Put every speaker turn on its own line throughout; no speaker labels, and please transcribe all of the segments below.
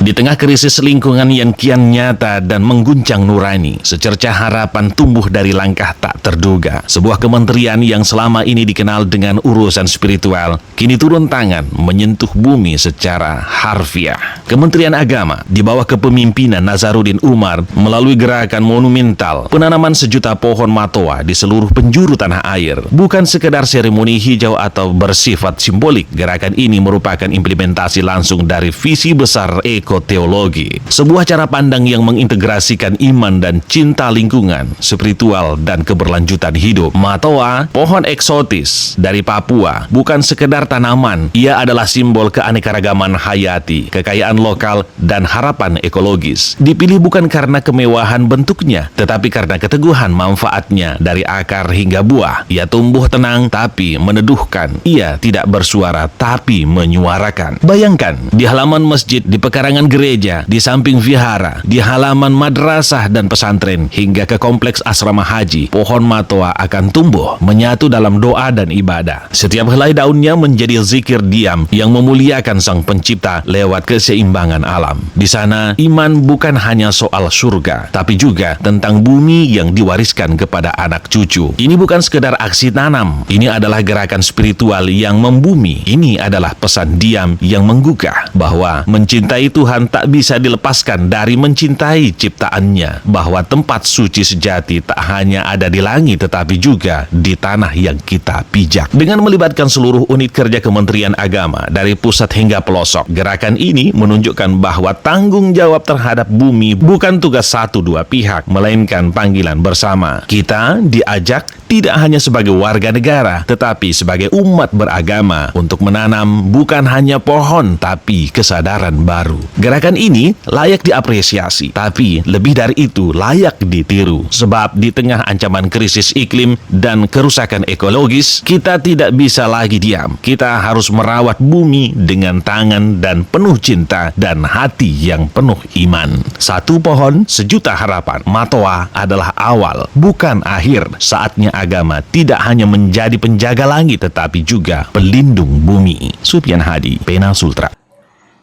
Di tengah krisis lingkungan yang kian nyata dan mengguncang nurani, secercah harapan tumbuh dari langkah tak terduga. Sebuah kementerian yang selama ini dikenal dengan urusan spiritual, kini turun tangan menyentuh bumi secara harfiah. Kementerian Agama di bawah kepemimpinan Nazaruddin Umar melalui gerakan monumental penanaman sejuta pohon matoa di seluruh penjuru tanah air. Bukan sekedar seremoni hijau atau bersifat simbolik, gerakan ini merupakan implementasi langsung dari visi besar ekoteologi, sebuah cara pandang yang mengintegrasikan iman dan cinta lingkungan, spiritual dan keberlanjutan hidup. Matoa, pohon eksotis dari Papua, bukan sekedar tanaman, ia adalah simbol keanekaragaman hayati, kekayaan lokal dan harapan ekologis. Dipilih bukan karena kemewahan bentuknya, tetapi karena keteguhan manfaatnya dari akar hingga buah. Ia tumbuh tenang tapi meneduhkan. Ia tidak bersuara tapi menyuarakan. Bayangkan, di halaman masjid, di pekarangan gereja, di samping vihara, di halaman madrasah dan pesantren, hingga ke kompleks asrama haji, pohon matoa akan tumbuh, menyatu dalam doa dan ibadah. Setiap helai daunnya menjadi zikir diam yang memuliakan Sang Pencipta lewat keseimbangan alam. Di sana, iman bukan hanya soal surga, tapi juga tentang bumi yang diwariskan kepada anak cucu. Ini bukan sekedar aksi tanam, ini adalah gerakan spiritual yang membumi. Ini adalah pesan diam yang menggugah bahwa mencintai Tuhan tak bisa dilepaskan dari mencintai ciptaannya, bahwa tempat suci sejati tak hanya ada di langit tetapi juga di tanah yang kita pijak. Dengan melibatkan seluruh unit kerja Kementerian Agama dari pusat hingga pelosok, gerakan ini menunjukkan bahwa tanggung jawab terhadap bumi bukan tugas satu dua pihak, melainkan panggilan bersama. Kita diajak tidak hanya sebagai warga negara, tetapi sebagai umat beragama untuk menanam bukan hanya pohon, tapi kesadaran baru. Gerakan ini layak diapresiasi, tapi lebih dari itu layak ditiru. Sebab di tengah ancaman krisis iklim dan kerusakan ekologis, kita tidak bisa lagi diam. Kita harus merawat bumi dengan tangan dan penuh cinta dan hati yang penuh iman. Satu pohon, sejuta harapan. Matoa adalah awal, bukan akhir. Saatnya agama tidak hanya menjadi penjaga langit, tetapi juga pelindung bumi. Supyan Hadi, Pena Sultra.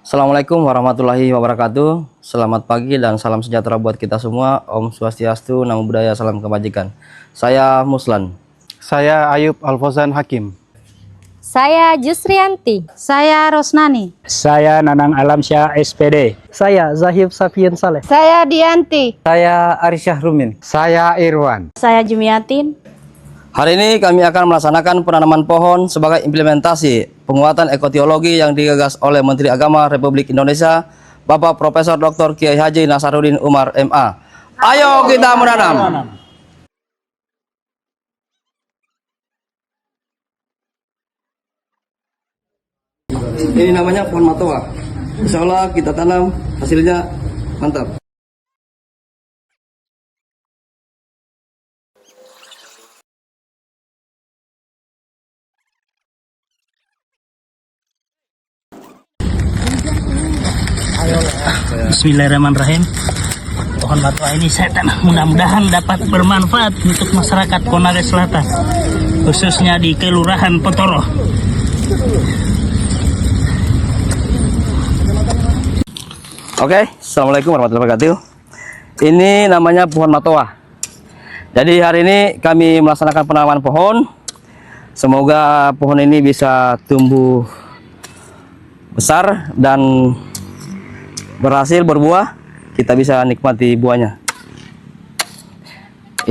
Assalamualaikum warahmatullahi wabarakatuh. Selamat pagi dan salam sejahtera buat kita semua. Om Swastiastu, Namo Buddhaya, salam kebajikan. Saya Muslan.
Saya Ayub Alfozan Hakim.
Saya Jusrianti. Saya Rosnani.
Saya Nanang Alamsyah SPD.
Saya Zahib Safian Saleh.
Saya Dianti.
Saya Arisyah Rumin.
Saya Irwan.
Saya Jumiatin.
Hari ini kami akan melaksanakan penanaman pohon sebagai implementasi penguatan ekoteologi yang digagas oleh Menteri Agama Republik Indonesia, Bapak Profesor Dr. Kiai Haji Nasaruddin Umar MA. Ayo kita menanam. Ini namanya pohon matoa. Insya Allah kita tanam, hasilnya mantap.
Bismillahirrahmanirrahim. Pohon matoa ini saya tanam, mudah-mudahan dapat bermanfaat untuk masyarakat Konawe Selatan, khususnya di Kelurahan Petoro.
Oke, Assalamualaikum warahmatullahi wabarakatuh. Ini namanya pohon matoa. Jadi hari ini kami melaksanakan penanaman pohon. Semoga pohon ini bisa tumbuh besar dan berhasil berbuah. Kita bisa nikmati buahnya.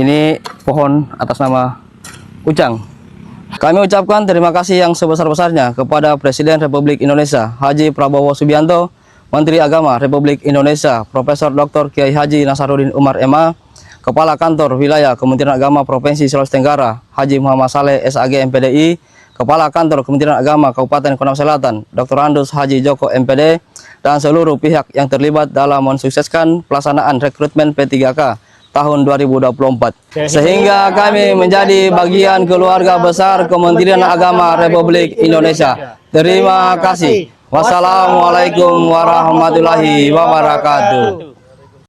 Ini pohon atas nama Ujang. Kami ucapkan terima kasih yang sebesar-besarnya kepada Presiden Republik Indonesia Haji Prabowo Subianto, Menteri Agama Republik Indonesia Profesor Dr. Kiai Haji Nasaruddin Umar MA, Kepala Kantor Wilayah Kementerian Agama Provinsi Sulawesi Tenggara Haji Muhammad Saleh SAG MPDI, Kepala Kantor Kementerian Agama Kabupaten Konawe Selatan Dr. Andus Haji Joko MPD, dan seluruh pihak yang terlibat dalam mensukseskan pelaksanaan rekrutmen P3K tahun 2024. Sehingga kami menjadi bagian keluarga besar Kementerian Agama Republik Indonesia. Terima kasih. Wassalamualaikum warahmatullahi wabarakatuh.